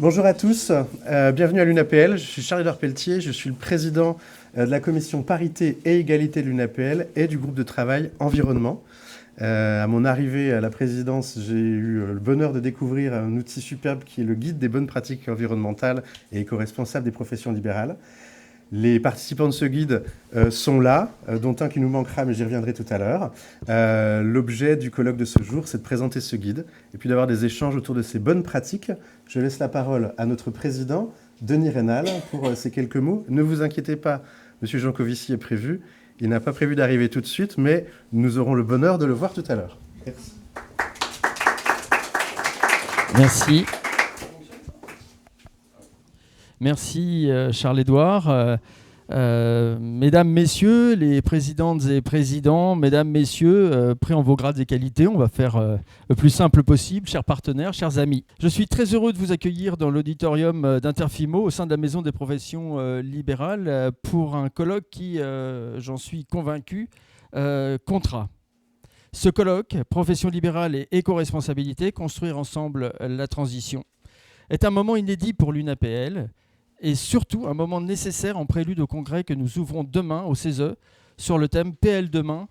Bonjour à tous, bienvenue à l'UNAPL. Je suis Charles-Édouard Pelletier, je suis le président de la commission parité et égalité de l'UNAPL et du groupe de travail environnement. À mon arrivée à la présidence, j'ai eu le bonheur de découvrir un outil superbe qui est le guide des bonnes pratiques environnementales et éco-responsables des professions libérales. Les participants de ce guide sont là, dont un qui nous manquera, mais j'y reviendrai tout à l'heure. L'objet du colloque de ce jour, c'est de présenter ce guide et puis d'avoir des échanges autour de ces bonnes pratiques. Je laisse la parole à notre président, Denis Rénal, pour ces quelques mots. Ne vous inquiétez pas, M. Jancovici est prévu. Il n'a pas prévu d'arriver tout de suite, mais nous aurons le bonheur de le voir tout à l'heure. Merci. Merci. Merci Charles-Édouard. Mesdames, Messieurs, les présidentes et présidents, Mesdames, Messieurs, pris en vos grades et qualités, on va faire le plus simple possible, chers partenaires, chers amis. Je suis très heureux de vous accueillir dans l'auditorium d'Interfimo au sein de la Maison des professions libérales pour un colloque qui, j'en suis convaincu, comptera. Ce colloque, Profession libérale et éco-responsabilité, construire ensemble la transition, est un moment inédit pour l'UNAPL, et surtout un moment nécessaire en prélude au congrès que nous ouvrons demain au CESE sur le thème PL demain,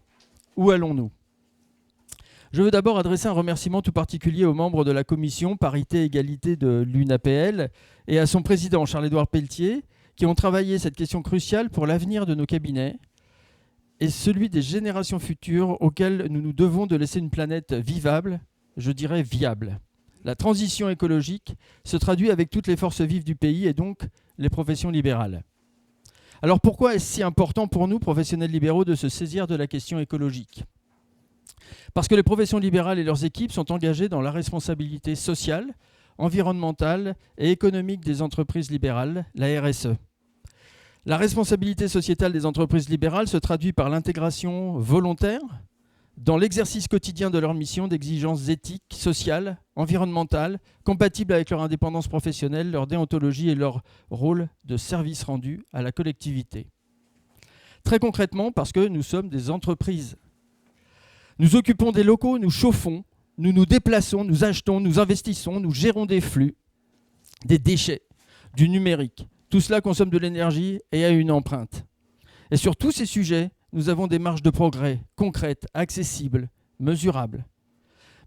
où allons-nous ? Je veux d'abord adresser un remerciement tout particulier aux membres de la commission parité égalité de l'UNAPL et à son président Charles-Édouard Pelletier qui ont travaillé cette question cruciale pour l'avenir de nos cabinets et celui des générations futures auxquelles nous nous devons de laisser une planète vivable, je dirais viable. La transition écologique se traduit avec toutes les forces vives du pays et donc les professions libérales. Alors pourquoi est-ce si important pour nous, professionnels libéraux, de se saisir de la question écologique ? Parce que les professions libérales et leurs équipes sont engagées dans la responsabilité sociale, environnementale et économique des entreprises libérales, la RSE. La responsabilité sociétale des entreprises libérales se traduit par l'intégration volontaire dans l'exercice quotidien de leur mission d'exigences éthiques, sociales, environnementales, compatibles avec leur indépendance professionnelle, leur déontologie et leur rôle de service rendu à la collectivité. Très concrètement, parce que nous sommes des entreprises. Nous occupons des locaux, nous chauffons, nous nous déplaçons, nous achetons, nous investissons, nous gérons des flux, des déchets, du numérique. Tout cela consomme de l'énergie et a une empreinte. Et sur tous ces sujets, nous avons des marges de progrès concrètes, accessibles, mesurables.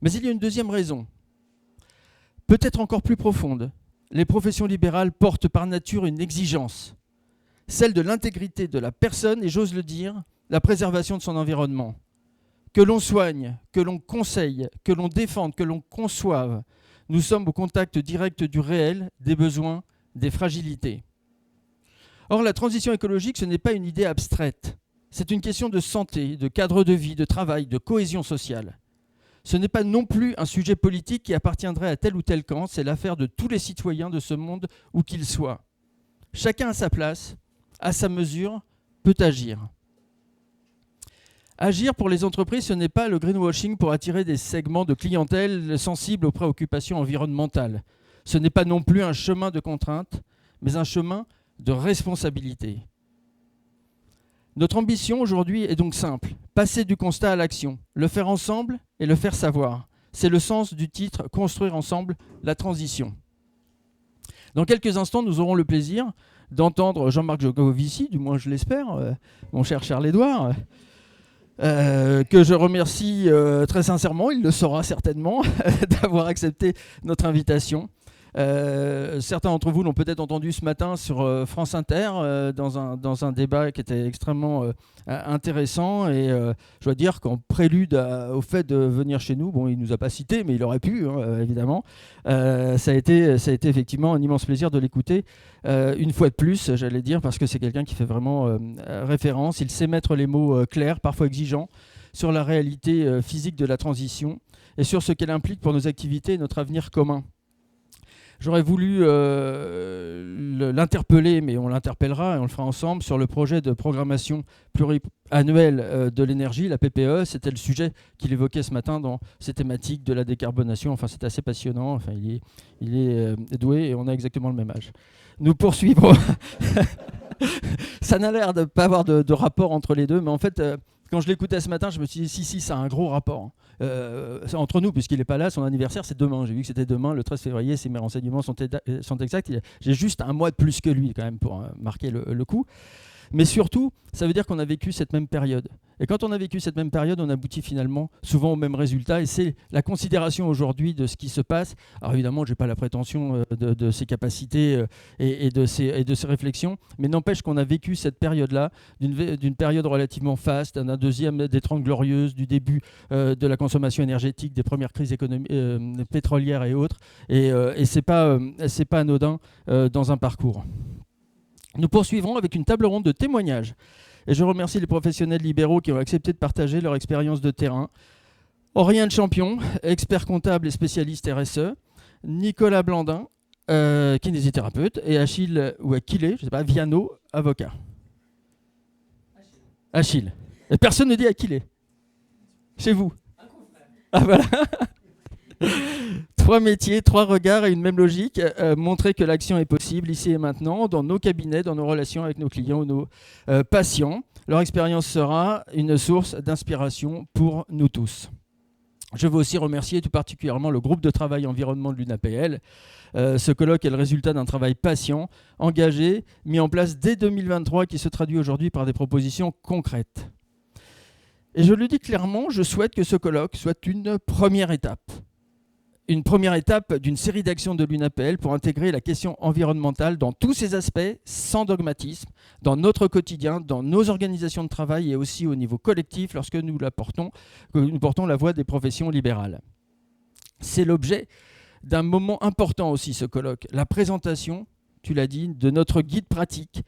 Mais il y a une deuxième raison, peut-être encore plus profonde. Les professions libérales portent par nature une exigence, celle de l'intégrité de la personne et, j'ose le dire, la préservation de son environnement. Que l'on soigne, que l'on conseille, que l'on défende, que l'on conçoive, nous sommes au contact direct du réel, des besoins, des fragilités. Or, la transition écologique, ce n'est pas une idée abstraite. C'est une question de santé, de cadre de vie, de travail, de cohésion sociale. Ce n'est pas non plus un sujet politique qui appartiendrait à tel ou tel camp, c'est l'affaire de tous les citoyens de ce monde, où qu'ils soient. Chacun à sa place, à sa mesure, peut agir. Agir pour les entreprises, ce n'est pas le greenwashing pour attirer des segments de clientèle sensibles aux préoccupations environnementales. Ce n'est pas non plus un chemin de contrainte, mais un chemin de responsabilité. Notre ambition aujourd'hui est donc simple, passer du constat à l'action, le faire ensemble et le faire savoir. C'est le sens du titre « Construire ensemble la transition ». Dans quelques instants, nous aurons le plaisir d'entendre Jean-Marc Jancovici, du moins je l'espère, mon cher Charles-Édouard, que je remercie très sincèrement, il le saura certainement, d'avoir accepté notre invitation. Certains d'entre vous l'ont peut-être entendu ce matin sur France Inter dans un débat qui était extrêmement intéressant et je dois dire qu'en prélude au fait de venir chez nous, bon, il ne nous a pas cités mais il aurait pu évidemment, ça a été effectivement un immense plaisir de l'écouter une fois de plus, j'allais dire, parce que c'est quelqu'un qui fait vraiment référence, il sait mettre les mots clairs, parfois exigeants, sur la réalité physique de la transition et sur ce qu'elle implique pour nos activités et notre avenir commun. J'aurais voulu l'interpeller, mais on l'interpellera et on le fera ensemble, sur le projet de programmation pluriannuelle de l'énergie, la PPE. C'était le sujet qu'il évoquait ce matin dans ces thématiques de la décarbonation. Enfin, c'est assez passionnant. Enfin, il est doué et on a exactement le même âge. Nous poursuivons. Ça n'a l'air de ne pas avoir de rapport entre les deux, mais en fait, quand je l'écoutais ce matin, je me suis dit, si, ça a un gros rapport. Entre nous, puisqu'il n'est pas là, son anniversaire, c'est demain. J'ai vu que c'était demain, le 13 février, si mes renseignements sont exacts. J'ai juste un mois de plus que lui, quand même, pour marquer le coup. Mais surtout, ça veut dire qu'on a vécu cette même période. Et quand on a vécu cette même période, on aboutit finalement souvent au même résultat. Et c'est la considération aujourd'hui de ce qui se passe. Alors évidemment, je n'ai pas la prétention de ses capacités et de ses réflexions, mais n'empêche qu'on a vécu cette période-là, d'une période relativement faste, d'un deuxième des 30 glorieuses, du début de la consommation énergétique, des premières crises pétrolières et autres. Et ce n'est pas anodin dans un parcours. Nous poursuivrons avec une table ronde de témoignages. Et je remercie les professionnels libéraux qui ont accepté de partager leur expérience de terrain. Aurélien Champion, expert comptable et spécialiste RSE. Nicolas Blandin, kinésithérapeute. Et Achille je ne sais pas, Viano, avocat. Achille. Et personne ne dit Achille. Chez vous. Ah voilà. 3 métiers, 3 regards et une même logique. Montrer que l'action est possible ici et maintenant, dans nos cabinets, dans nos relations avec nos clients ou nos patients. Leur expérience sera une source d'inspiration pour nous tous. Je veux aussi remercier tout particulièrement le groupe de travail environnement de l'UNAPL. Ce colloque est le résultat d'un travail patient, engagé, mis en place dès 2023 qui se traduit aujourd'hui par des propositions concrètes. Et je le dis clairement, je souhaite que ce colloque soit une première étape. Une première étape d'une série d'actions de l'UNAPL pour intégrer la question environnementale dans tous ses aspects, sans dogmatisme, dans notre quotidien, dans nos organisations de travail et aussi au niveau collectif lorsque nous portons la voix des professions libérales. C'est l'objet d'un moment important aussi, ce colloque, la présentation, tu l'as dit, de notre guide pratique,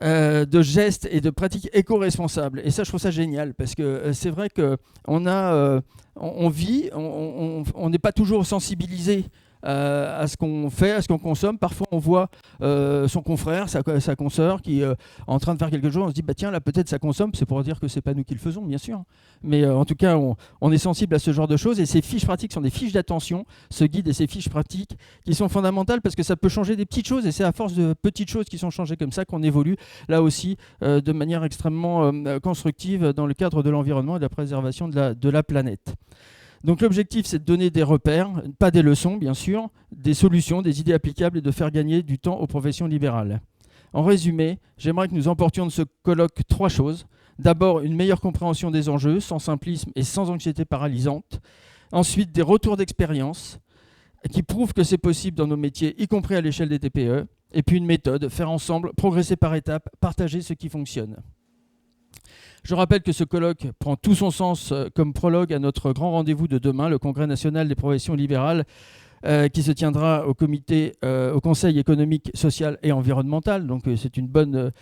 de gestes et de pratiques éco-responsables. Et ça, je trouve ça génial, parce que c'est vrai qu'on vit, on n'est pas toujours sensibilisé à ce qu'on fait, à ce qu'on consomme. Parfois, on voit son confrère, sa consoeur qui est en train de faire quelque chose. On se dit, bah, tiens, là, peut-être ça consomme. C'est pour dire que ce n'est pas nous qui le faisons, bien sûr. Mais en tout cas, on est sensible à ce genre de choses. Et ces fiches pratiques sont des fiches d'attention, ce guide et ces fiches pratiques qui sont fondamentales parce que ça peut changer des petites choses. Et c'est à force de petites choses qui sont changées comme ça qu'on évolue, là aussi, de manière extrêmement constructive dans le cadre de l'environnement et de la préservation de la planète. Donc l'objectif, c'est de donner des repères, pas des leçons bien sûr, des solutions, des idées applicables et de faire gagner du temps aux professions libérales. En résumé, j'aimerais que nous emportions de ce colloque 3 choses. D'abord, une meilleure compréhension des enjeux, sans simplisme et sans anxiété paralysante. Ensuite, des retours d'expérience qui prouvent que c'est possible dans nos métiers, y compris à l'échelle des TPE. Et puis une méthode, faire ensemble, progresser par étapes, partager ce qui fonctionne. Je rappelle que ce colloque prend tout son sens comme prologue à notre grand rendez-vous de demain, le Congrès national des professions libérales, qui se tiendra au Conseil économique, social et environnemental. Donc c'est une bonne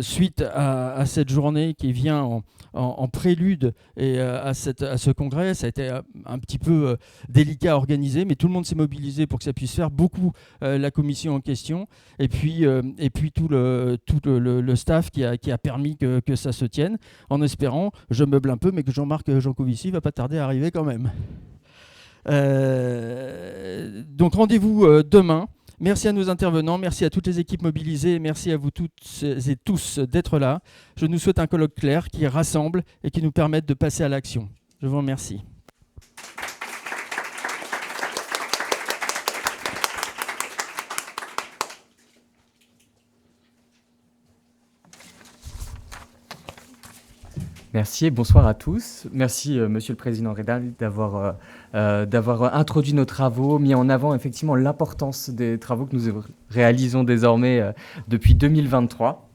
suite à cette journée qui vient en prélude et à ce congrès. Ça a été un petit peu délicat à organiser, mais tout le monde s'est mobilisé pour que ça puisse faire. Beaucoup la commission en question et puis tout le staff qui a permis que ça se tienne, en espérant, je meuble un peu, mais que Jean-Marc Jancovici ne va pas tarder à arriver quand même. Donc rendez-vous demain. Merci à nos intervenants, merci à toutes les équipes mobilisées, merci à vous toutes et tous d'être là. Je nous souhaite un colloque clair qui rassemble et qui nous permette de passer à l'action. Je vous remercie. Merci et bonsoir à tous. Merci, Monsieur le Président Redal, d'avoir introduit nos travaux, mis en avant effectivement l'importance des travaux que nous réalisons désormais depuis 2023.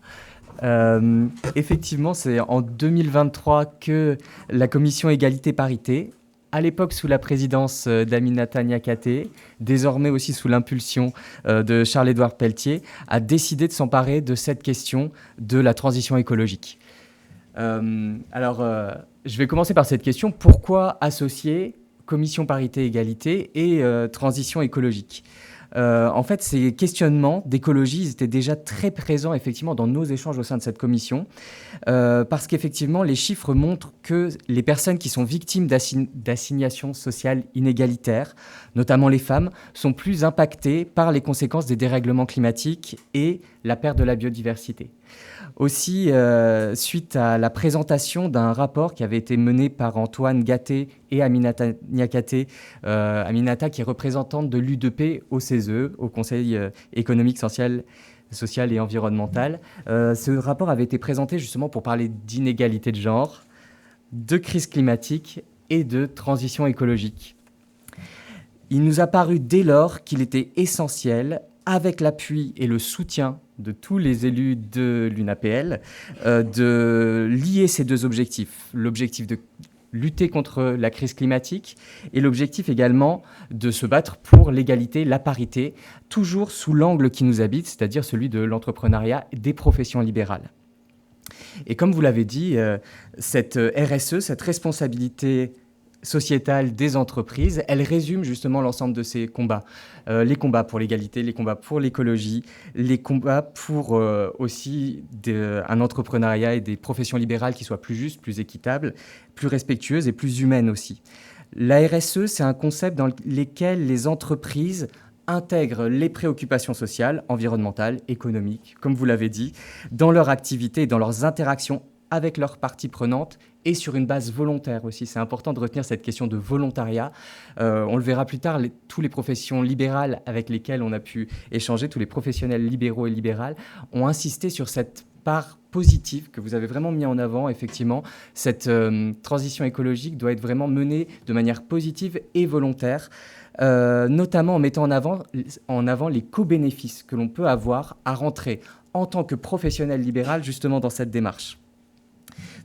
Effectivement, c'est en 2023 que la Commission Égalité-Parité, à l'époque sous la présidence d'Aminata Niakaté, désormais aussi sous l'impulsion de Charles-Édouard Pelletier, a décidé de s'emparer de cette question de la transition écologique. Je vais commencer par cette question. Pourquoi associer Commission Parité Égalité et transition écologique ? En fait, ces questionnements d'écologie, ils étaient déjà très présents effectivement dans nos échanges au sein de cette commission, parce qu'effectivement, les chiffres montrent que les personnes qui sont victimes d'assignations sociales inégalitaires, notamment les femmes, sont plus impactées par les conséquences des dérèglements climatiques et la perte de la biodiversité. Aussi, suite à la présentation d'un rapport qui avait été mené par Antoine Gatté et Aminata Niakaté, Aminata qui est représentante de l'U2P au CESE, au Conseil économique, social et environnemental. Ce rapport avait été présenté justement pour parler d'inégalité de genre, de crise climatique et de transition écologique. Il nous a paru dès lors qu'il était essentiel, avec l'appui et le soutien de tous les élus de l'UNAPL, de lier ces deux objectifs. L'objectif de lutter contre la crise climatique et l'objectif également de se battre pour l'égalité, la parité, toujours sous l'angle qui nous habite, c'est-à-dire celui de l'entrepreneuriat et des professions libérales. Et comme vous l'avez dit, cette RSE, cette responsabilité sociétale des entreprises, elle résume justement l'ensemble de ces combats. Les combats pour l'égalité, les combats pour l'écologie, les combats pour aussi un entrepreneuriat et des professions libérales qui soient plus justes, plus équitables, plus respectueuses et plus humaines aussi. La RSE, c'est un concept dans lequel les entreprises intègrent les préoccupations sociales, environnementales, économiques, comme vous l'avez dit, dans leur activité et dans leurs interactions avec leurs parties prenantes et sur une base volontaire aussi. C'est important de retenir cette question de volontariat. On le verra plus tard, tous les professions libérales avec lesquelles on a pu échanger, tous les professionnels libéraux et libérales, ont insisté sur cette part positive que vous avez vraiment mis en avant. Effectivement, cette transition écologique doit être vraiment menée de manière positive et volontaire, notamment en mettant en avant les co-bénéfices que l'on peut avoir à rentrer en tant que professionnel libéral justement dans cette démarche.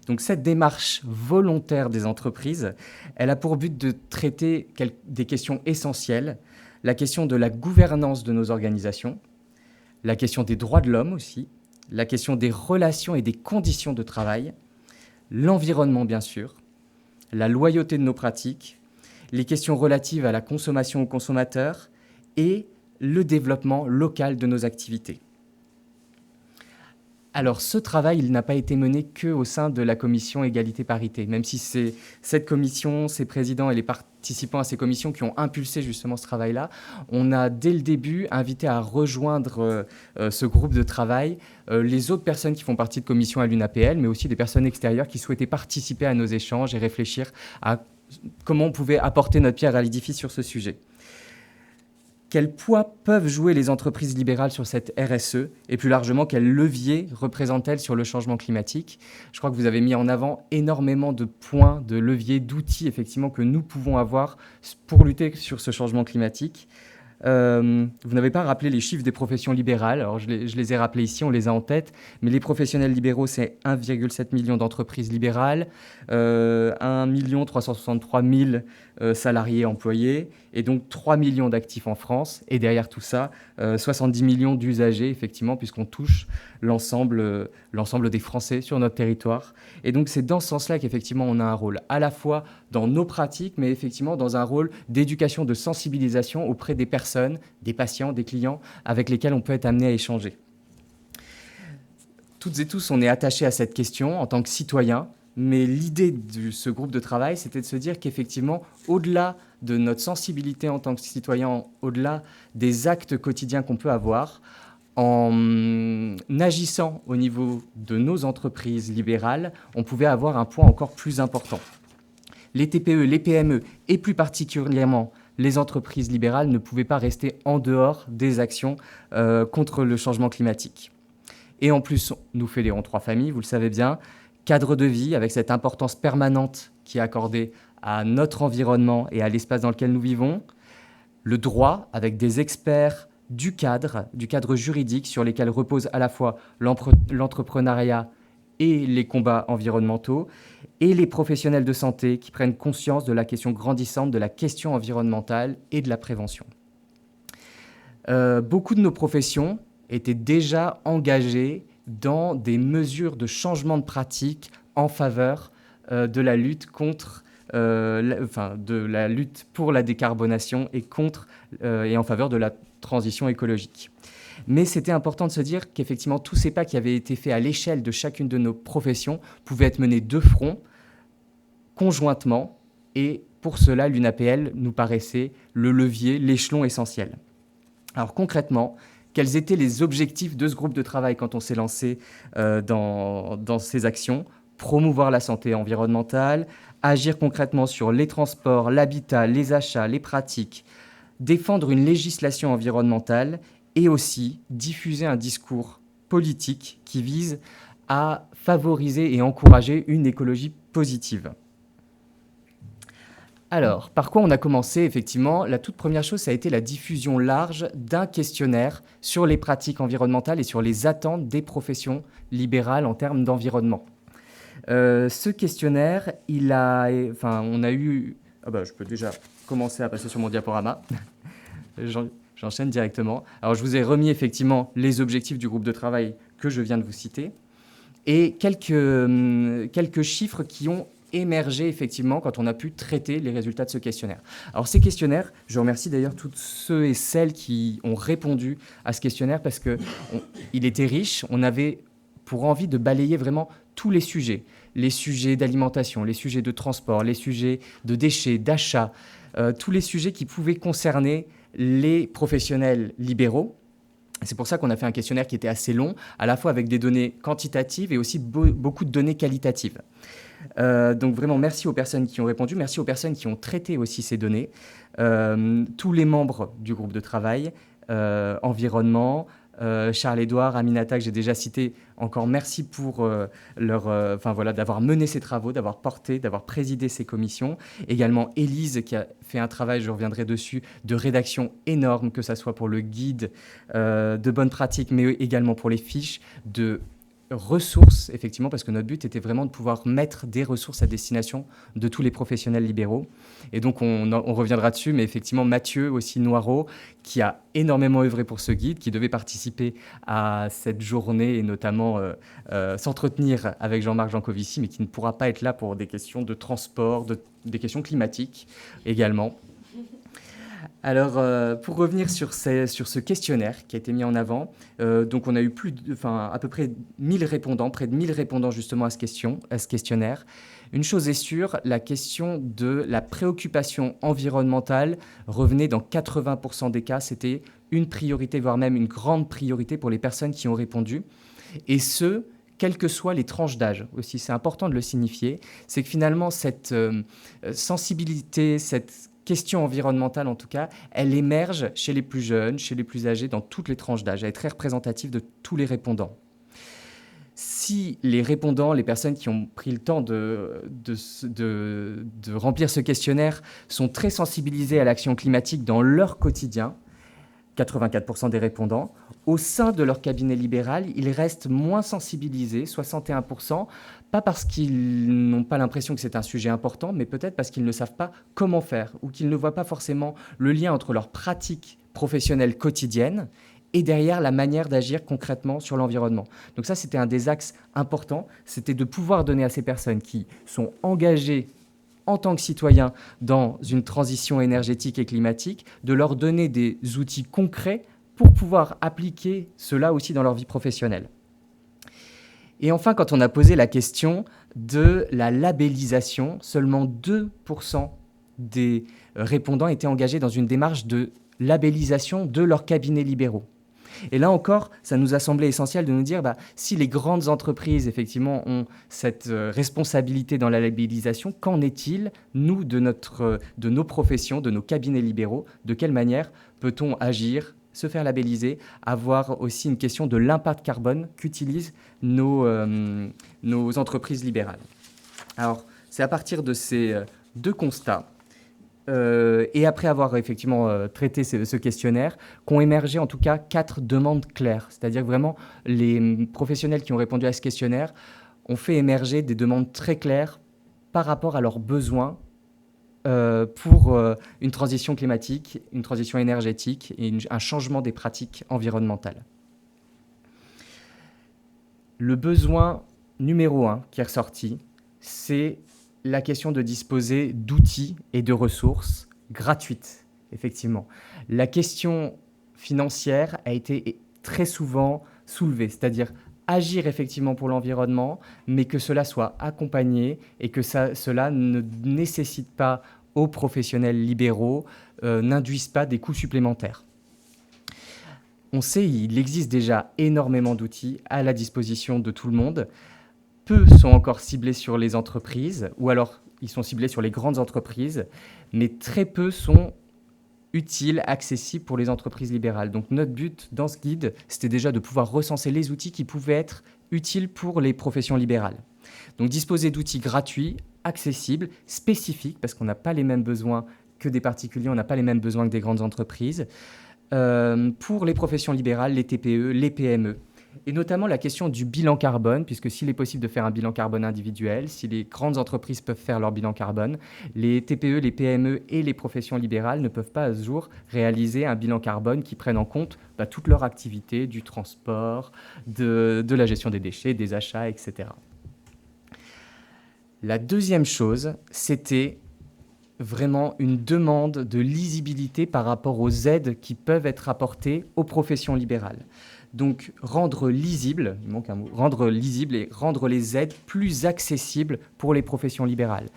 Donc cette démarche volontaire des entreprises, elle a pour but de traiter des questions essentielles, la question de la gouvernance de nos organisations, la question des droits de l'homme aussi, la question des relations et des conditions de travail, l'environnement bien sûr, la loyauté de nos pratiques, les questions relatives à la consommation aux consommateurs et le développement local de nos activités. Alors, ce travail, il n'a pas été mené qu'au sein de la commission égalité-parité, même si c'est cette commission, ses présidents et les participants à ces commissions qui ont impulsé justement ce travail-là. On a, dès le début, invité à rejoindre ce groupe de travail les autres personnes qui font partie de commissions à l'UNAPL, mais aussi des personnes extérieures qui souhaitaient participer à nos échanges et réfléchir à comment on pouvait apporter notre pierre à l'édifice sur ce sujet. Quel poids peuvent jouer les entreprises libérales sur cette RSE et plus largement, quel levier représentent-elles sur le changement climatique ? Je crois que vous avez mis en avant énormément de points, de leviers, d'outils effectivement que nous pouvons avoir pour lutter sur ce changement climatique. Vous n'avez pas rappelé les chiffres des professions libérales, alors je les ai rappelés ici, on les a en tête, mais les professionnels libéraux, c'est 1,7 million d'entreprises libérales, 1 363 000 salariés employés, et donc 3 millions d'actifs en France, et derrière tout ça, 70 millions d'usagers, effectivement, puisqu'on touche l'ensemble des Français sur notre territoire. Et donc c'est dans ce sens-là qu'effectivement on a un rôle à la fois dans nos pratiques, mais effectivement dans un rôle d'éducation, de sensibilisation auprès des personnes, des patients, des clients avec lesquels on peut être amené à échanger. Toutes et tous, on est attachés à cette question en tant que citoyens, mais l'idée de ce groupe de travail, c'était de se dire qu'effectivement, au-delà de notre sensibilité en tant que citoyen, au-delà des actes quotidiens qu'on peut avoir, en agissant au niveau de nos entreprises libérales, on pouvait avoir un poids encore plus important. Les TPE, les PME et plus particulièrement les entreprises libérales ne pouvaient pas rester en dehors des actions contre le changement climatique. Et en plus, nous fédérons 3 familles, vous le savez bien, cadre de vie avec cette importance permanente qui est accordée à notre environnement et à l'espace dans lequel nous vivons, le droit avec des experts du cadre juridique sur lesquels repose à la fois l'entrepreneuriat et les combats environnementaux, et les professionnels de santé qui prennent conscience de la question grandissante de la question environnementale et de la prévention. Beaucoup de nos professions étaient déjà engagées dans des mesures de changement de pratique en faveur de la lutte contre de la lutte pour la décarbonation et en faveur de la transition écologique. Mais c'était important de se dire qu'effectivement, tous ces pas qui avaient été faits à l'échelle de chacune de nos professions pouvaient être menés de front, conjointement, et pour cela, l'UNAPL nous paraissait le levier, l'échelon essentiel. Alors concrètement, quels étaient les objectifs de ce groupe de travail quand on s'est lancé dans ces actions. Promouvoir la santé environnementale, agir concrètement sur les transports, l'habitat, les achats, les pratiques, défendre une législation environnementale et aussi diffuser un discours politique qui vise à favoriser et encourager une écologie positive. Alors, par quoi on a commencé? Effectivement, la toute première chose, ça a été la diffusion large d'un questionnaire sur les pratiques environnementales et sur les attentes des professions libérales en termes d'environnement. Ce questionnaire, on a eu... je peux déjà commencer à passer sur mon diaporama. J'enchaîne directement. Alors, je vous ai remis effectivement les objectifs du groupe de travail que je viens de vous citer et quelques chiffres qui ont émergé effectivement quand on a pu traiter les résultats de ce questionnaire. Alors ces questionnaires, je remercie d'ailleurs tous ceux et celles qui ont répondu à ce questionnaire parce qu'il était riche. On avait pour envie de balayer vraiment tous les sujets d'alimentation, les sujets de transport, les sujets de déchets, d'achat, tous les sujets qui pouvaient concerner les professionnels libéraux. C'est pour ça qu'on a fait un questionnaire qui était assez long, à la fois avec des données quantitatives et aussi beaucoup de données qualitatives. Donc vraiment, merci aux personnes qui ont répondu, merci aux personnes qui ont traité aussi ces données, tous les membres du groupe de travail, environnement, Charles-Édouard, Aminata, que j'ai déjà cité, encore merci pour d'avoir mené ces travaux, d'avoir présidé ces commissions. Également Élise qui a fait un travail, je reviendrai dessus, de rédaction énorme, que ce soit pour le guide de bonnes pratiques, mais également pour les fiches, de ressources, effectivement, parce que notre but était vraiment de pouvoir mettre des ressources à destination de tous les professionnels libéraux. Et donc, on reviendra dessus, mais effectivement, Mathieu, aussi Noireau, qui a énormément œuvré pour ce guide, qui devait participer à cette journée et notamment s'entretenir avec Jean-Marc Jancovici, mais qui ne pourra pas être là pour des questions de transport, des questions climatiques également. Alors, pour revenir sur ce questionnaire qui a été mis en avant, donc on a eu à peu près 1000 répondants, près de 1000 répondants justement à ce questionnaire. Une chose est sûre, la question de la préoccupation environnementale revenait dans 80% des cas. C'était une priorité, voire même une grande priorité pour les personnes qui ont répondu. Et ce, quelles que soient les tranches d'âge aussi. C'est important de le signifier. C'est que finalement, cette sensibilité, cette question environnementale en tout cas, elle émerge chez les plus jeunes, chez les plus âgés, dans toutes les tranches d'âge. Elle est très représentative de tous les répondants. Si les répondants, les personnes qui ont pris le temps de remplir ce questionnaire sont très sensibilisées à l'action climatique dans leur quotidien, 84% des répondants, au sein de leur cabinet libéral, ils restent moins sensibilisés, 61%, pas parce qu'ils n'ont pas l'impression que c'est un sujet important, mais peut-être parce qu'ils ne savent pas comment faire ou qu'ils ne voient pas forcément le lien entre leur pratique professionnelle quotidienne et derrière la manière d'agir concrètement sur l'environnement. Donc ça, c'était un des axes importants, c'était de pouvoir donner à ces personnes qui sont engagées en tant que citoyens dans une transition énergétique et climatique, de leur donner des outils concrets pour pouvoir appliquer cela aussi dans leur vie professionnelle. Et enfin, quand on a posé la question de la labellisation, seulement 2% des répondants étaient engagés dans une démarche de labellisation de leurs cabinets libéraux. Et là encore, ça nous a semblé essentiel de nous dire, si les grandes entreprises, effectivement, ont cette responsabilité dans la labellisation, qu'en est-il, nous, de nos professions, de nos cabinets libéraux? De quelle manière peut-on agir, se faire labelliser, avoir aussi une question de l'impact carbone qu'utilisent nos entreprises libérales? Alors, c'est à partir de ces deux constats et après avoir effectivement traité ce questionnaire, qu'ont émergé en tout cas 4 demandes claires. C'est-à-dire que vraiment, les professionnels qui ont répondu à ce questionnaire ont fait émerger des demandes très claires par rapport à leurs besoins pour une transition climatique, une transition énergétique et un changement des pratiques environnementales. Le besoin numéro 1 qui est ressorti, c'est la question de disposer d'outils et de ressources gratuites, effectivement. La question financière a été très souvent soulevée, c'est-à-dire agir effectivement pour l'environnement, mais que cela soit accompagné et que cela ne nécessite pas aux professionnels libéraux, n'induise pas des coûts supplémentaires. on sait qu'il existe déjà énormément d'outils à la disposition de tout le monde. Peu sont encore ciblés sur les entreprises, ou alors ils sont ciblés sur les grandes entreprises, mais très peu sont utiles, accessibles pour les entreprises libérales. Donc notre but dans ce guide, c'était déjà de pouvoir recenser les outils qui pouvaient être utiles pour les professions libérales. Donc disposer d'outils gratuits, accessibles, spécifiques, parce qu'on n'a pas les mêmes besoins que des particuliers, on n'a pas les mêmes besoins que des grandes entreprises, pour les professions libérales, les TPE, les PME. Et notamment la question du bilan carbone, puisque s'il est possible de faire un bilan carbone individuel, si les grandes entreprises peuvent faire leur bilan carbone, les TPE, les PME et les professions libérales ne peuvent pas à ce jour réaliser un bilan carbone qui prenne en compte toute leur activité, du transport, de la gestion des déchets, des achats, etc. La deuxième chose, c'était vraiment une demande de lisibilité par rapport aux aides qui peuvent être apportées aux professions libérales. Donc rendre lisible, il manque un mot, rendre lisible et rendre les aides plus accessibles pour les professions libérales.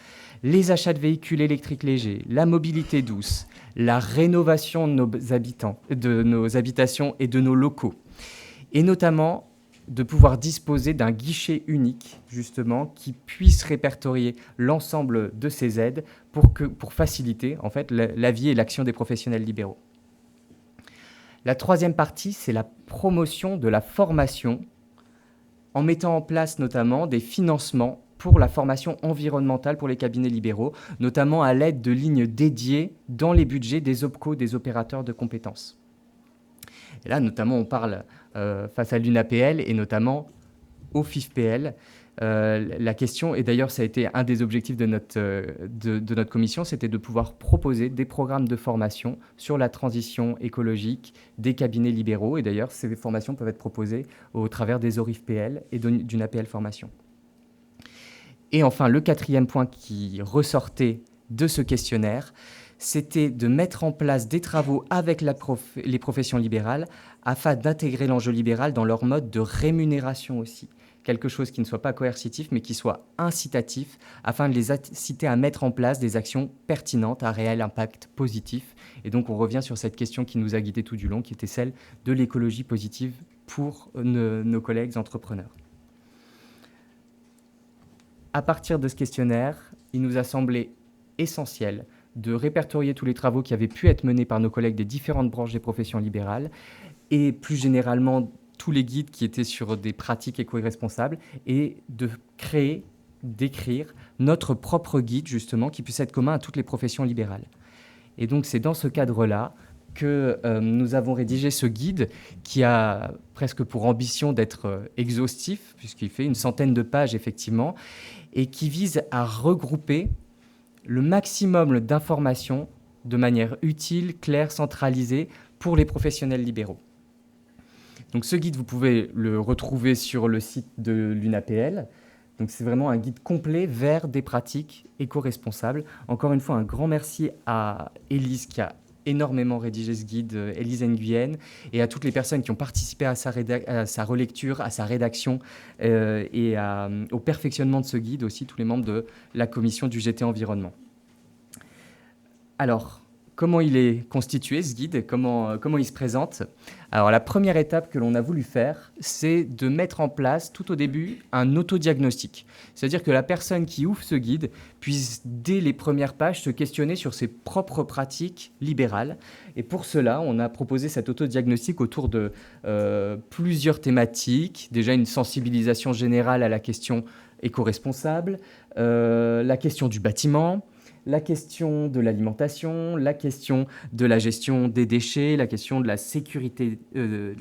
Les achats de véhicules électriques légers, la mobilité douce, la rénovation de nos habitations et de nos locaux. Et notamment de pouvoir disposer d'un guichet unique, justement, qui puisse répertorier l'ensemble de ces aides pour faciliter, en fait, la vie et l'action des professionnels libéraux. La troisième partie, c'est la promotion de la formation, en mettant en place notamment des financements pour la formation environnementale pour les cabinets libéraux, notamment à l'aide de lignes dédiées dans les budgets des OPCO, des opérateurs de compétences. Et là, notamment, on parle face à l'UNAPL et notamment au FIFPL. La question, et d'ailleurs ça a été un des objectifs de notre commission, c'était de pouvoir proposer des programmes de formation sur la transition écologique des cabinets libéraux. Et d'ailleurs, ces formations peuvent être proposées au travers des ORIFPL et d'une APL formation. Et enfin, le quatrième point qui ressortait de ce questionnaire, c'était de mettre en place des travaux avec les professions libérales afin d'intégrer l'enjeu libéral dans leur mode de rémunération aussi. Quelque chose qui ne soit pas coercitif, mais qui soit incitatif, afin de les inciter à mettre en place des actions pertinentes à réel impact positif. Et donc, on revient sur cette question qui nous a guidés tout du long, qui était celle de l'écologie positive pour nos collègues entrepreneurs. À partir de ce questionnaire, il nous a semblé essentiel de répertorier tous les travaux qui avaient pu être menés par nos collègues des différentes branches des professions libérales et plus généralement tous les guides qui étaient sur des pratiques éco-responsables et de d'écrire notre propre guide justement qui puisse être commun à toutes les professions libérales. Et donc c'est dans ce cadre-là que nous avons rédigé ce guide qui a presque pour ambition d'être exhaustif puisqu'il fait une centaine de pages effectivement et qui vise à regrouper le maximum d'informations de manière utile, claire, centralisée pour les professionnels libéraux. Donc ce guide, vous pouvez le retrouver sur le site de l'UNAPL. Donc c'est vraiment un guide complet vers des pratiques éco-responsables. Encore une fois, un grand merci à Élise qui a énormément rédigé ce guide, Élise Nguyen, et à toutes les personnes qui ont participé à sa relecture, à sa rédaction et au perfectionnement de ce guide, aussi tous les membres de la commission du GT Environnement. Alors, comment il est constitué, ce guide, comment il se présente? Alors, la première étape que l'on a voulu faire, c'est de mettre en place, tout au début, un autodiagnostic. C'est-à-dire que la personne qui ouvre ce guide puisse, dès les premières pages, se questionner sur ses propres pratiques libérales. Et pour cela, on a proposé cet autodiagnostic autour de plusieurs thématiques. Déjà, une sensibilisation générale à la question éco-responsable, la question du bâtiment, la question de l'alimentation, la question de la gestion des déchets, la question de la sécurité, de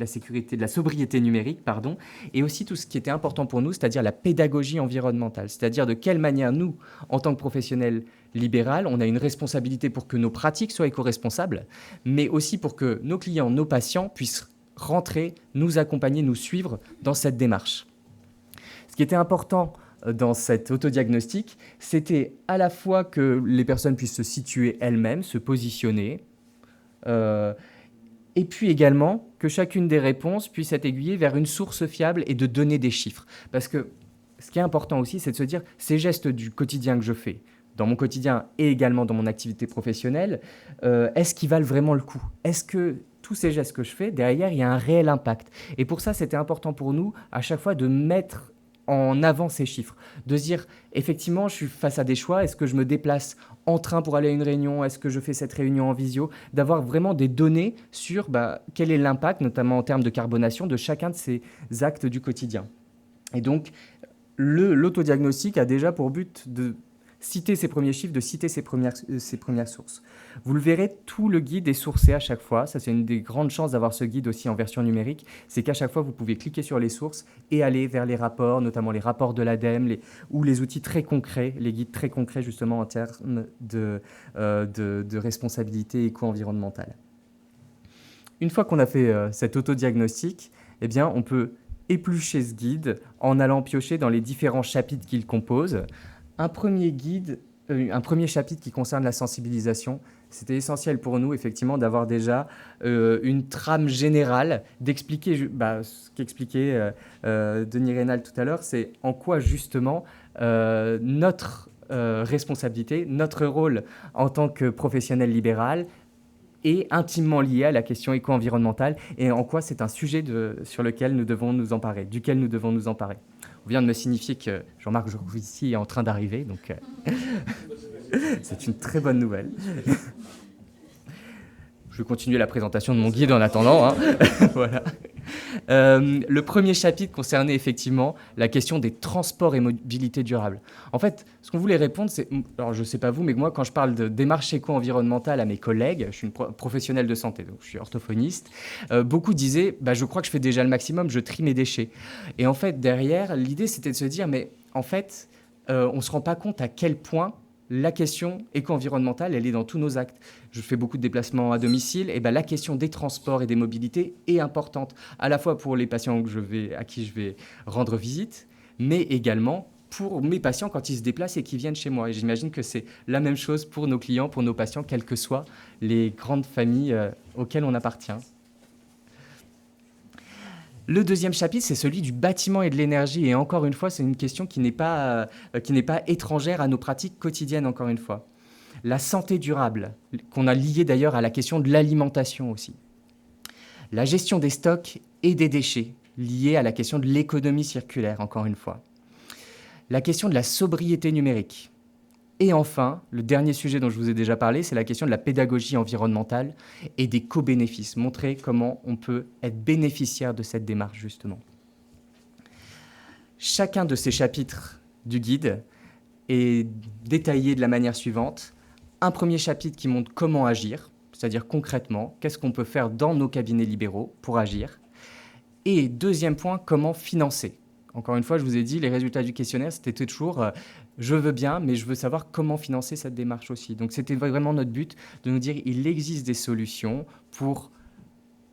la sobriété numérique, pardon, et aussi tout ce qui était important pour nous, c'est-à-dire la pédagogie environnementale, c'est-à-dire de quelle manière nous, en tant que professionnels libéraux, on a une responsabilité pour que nos pratiques soient éco-responsables, mais aussi pour que nos clients, nos patients puissent rentrer, nous accompagner, nous suivre dans cette démarche. Ce qui était important dans cet autodiagnostic, c'était à la fois que les personnes puissent se situer elles-mêmes, se positionner, et puis également que chacune des réponses puisse être aiguillée vers une source fiable et de donner des chiffres. Parce que ce qui est important aussi, c'est de se dire, ces gestes du quotidien que je fais, dans mon quotidien et également dans mon activité professionnelle, est-ce qu'ils valent vraiment le coup? Est-ce que tous ces gestes que je fais, derrière, il y a un réel impact. Et pour ça, c'était important pour nous, à chaque fois, de mettre en avant ces chiffres, de se dire, effectivement, je suis face à des choix, est-ce que je me déplace en train pour aller à une réunion, est-ce que je fais cette réunion en visio, d'avoir vraiment des données sur quel est l'impact, notamment en termes de carbonation, de chacun de ces actes du quotidien. Et donc, l'autodiagnostic a déjà pour but de citer ses premiers chiffres, de citer ses premières sources. Vous le verrez, tout le guide est sourcé à chaque fois. Ça, c'est une des grandes chances d'avoir ce guide aussi en version numérique. C'est qu'à chaque fois, vous pouvez cliquer sur les sources et aller vers les rapports, notamment les rapports de l'ADEME ou les outils très concrets, les guides très concrets justement en termes de responsabilité éco-environnementale. Une fois qu'on a fait cet autodiagnostic, eh bien, on peut éplucher ce guide en allant piocher dans les différents chapitres qu'il compose. Un premier chapitre qui concerne la sensibilisation. C'était essentiel pour nous, effectivement, d'avoir déjà une trame générale, d'expliquer ce qu'expliquait Denis Rénal tout à l'heure, c'est en quoi, justement, notre responsabilité, notre rôle en tant que professionnel libéral est intimement lié à la question éco-environnementale et en quoi c'est un sujet sur lequel nous devons nous emparer, duquel nous devons nous emparer. On vient de me signifier que Jean-Marc Jancovici est en train d'arriver, donc c'est une très bonne nouvelle. Je vais continuer la présentation de mon guide en attendant. Hein. Voilà. Le premier chapitre concernait effectivement la question des transports et mobilité durable. En fait, ce qu'on voulait répondre, c'est... Alors, je ne sais pas vous, mais moi, quand je parle de démarche éco-environnementale à mes collègues, je suis une professionnelle de santé, donc je suis orthophoniste, beaucoup disaient, je crois que je fais déjà le maximum, je trie mes déchets. Et en fait, derrière, l'idée, c'était de se dire, mais en fait, on ne se rend pas compte à quel point la question éco-environnementale, elle est dans tous nos actes. Je fais beaucoup de déplacements à domicile, et la question des transports et des mobilités est importante, à la fois pour les patients à qui je vais rendre visite, mais également pour mes patients quand ils se déplacent et qui viennent chez moi. Et j'imagine que c'est la même chose pour nos clients, pour nos patients, quelles que soient les grandes familles auxquelles on appartient. Le deuxième chapitre, c'est celui du bâtiment et de l'énergie. Et encore une fois, c'est une question qui n'est pas étrangère à nos pratiques quotidiennes, encore une fois. La santé durable, qu'on a liée d'ailleurs à la question de l'alimentation aussi. La gestion des stocks et des déchets, liée à la question de l'économie circulaire, encore une fois. La question de la sobriété numérique. Et enfin, le dernier sujet dont je vous ai déjà parlé, c'est la question de la pédagogie environnementale et des co-bénéfices. Montrer comment on peut être bénéficiaire de cette démarche, justement. Chacun de ces chapitres du guide est détaillé de la manière suivante. Un premier chapitre qui montre comment agir, c'est-à-dire concrètement, qu'est-ce qu'on peut faire dans nos cabinets libéraux pour agir. Et deuxième point, comment financer. Encore une fois, je vous ai dit, les résultats du questionnaire, c'était toujours je veux bien, mais je veux savoir comment financer cette démarche aussi. Donc c'était vraiment notre but de nous dire il existe des solutions pour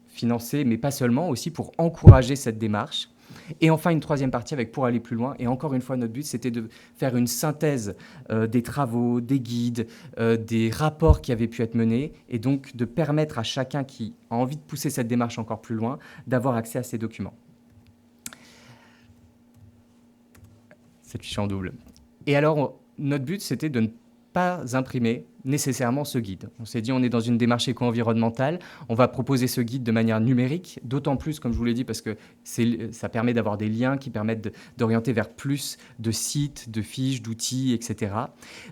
financer, mais pas seulement, aussi pour encourager cette démarche. Et enfin, une troisième partie avec pour aller plus loin. Et encore une fois, notre but, c'était de faire une synthèse des travaux, des guides, des rapports qui avaient pu être menés, et donc de permettre à chacun qui a envie de pousser cette démarche encore plus loin d'avoir accès à ces documents. Cette fiche en double. Et alors, notre but, c'était de ne pas imprimer nécessairement ce guide. On s'est dit, on est dans une démarche éco-environnementale, on va proposer ce guide de manière numérique, d'autant plus, comme je vous l'ai dit, parce que ça permet d'avoir des liens qui permettent d'orienter vers plus de sites, de fiches, d'outils, etc.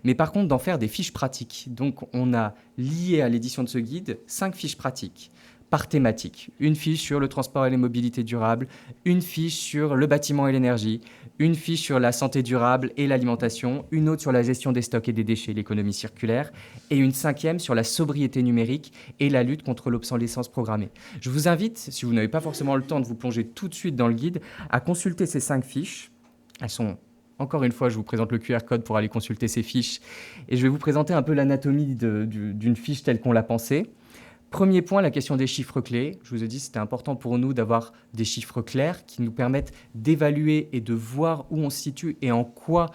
Mais par contre, d'en faire des fiches pratiques. Donc, on a lié à l'édition de ce guide 5 fiches pratiques par thématique. Une fiche sur le transport et les mobilités durables, une fiche sur le bâtiment et l'énergie, une fiche sur la santé durable et l'alimentation, une autre sur la gestion des stocks et des déchets, l'économie circulaire, et une 5e sur la sobriété numérique et la lutte contre l'obsolescence programmée. Je vous invite, si vous n'avez pas forcément le temps de vous plonger tout de suite dans le guide, à consulter ces 5 fiches. Elles sont, encore une fois, je vous présente le QR code pour aller consulter ces fiches, et je vais vous présenter un peu l'anatomie d'une fiche telle qu'on l'a pensée. Premier point, la question des chiffres clés. Je vous ai dit, c'était important pour nous d'avoir des chiffres clairs qui nous permettent d'évaluer et de voir où on se situe et en quoi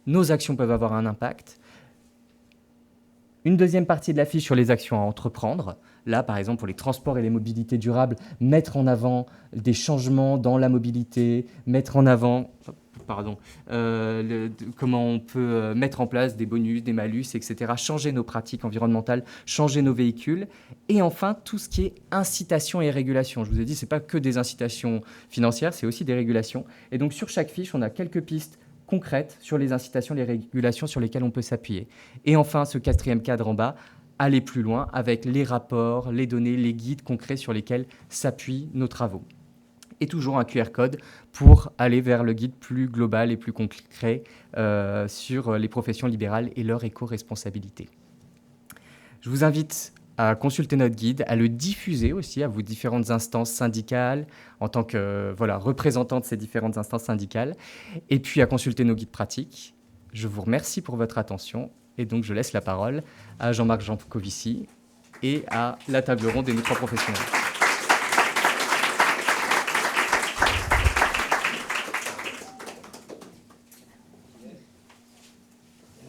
nos actions peuvent avoir un impact. Une deuxième partie de la fiche sur les actions à entreprendre. Là, par exemple, pour les transports et les mobilités durables, mettre en avant des changements dans la mobilité, mettre en avant... comment on peut mettre en place des bonus, des malus, etc., changer nos pratiques environnementales, changer nos véhicules. Et enfin, tout ce qui est incitation et régulation. Je vous ai dit, ce n'est pas que des incitations financières, c'est aussi des régulations. Et donc, sur chaque fiche, on a quelques pistes concrètes sur les incitations, les régulations sur lesquelles on peut s'appuyer. Et enfin, ce 4e cadre en bas, aller plus loin avec les rapports, les données, les guides concrets sur lesquels s'appuient nos travaux. Et toujours un QR code pour aller vers le guide plus global et plus concret sur les professions libérales et leur éco-responsabilité. Je vous invite à consulter notre guide, à le diffuser aussi à vos différentes instances syndicales, en tant que représentant de ces différentes instances syndicales, et puis à consulter nos guides pratiques. Je vous remercie pour votre attention, et donc je laisse la parole à Jean-Marc Jancovici et à la table ronde des nos 3 professionnels.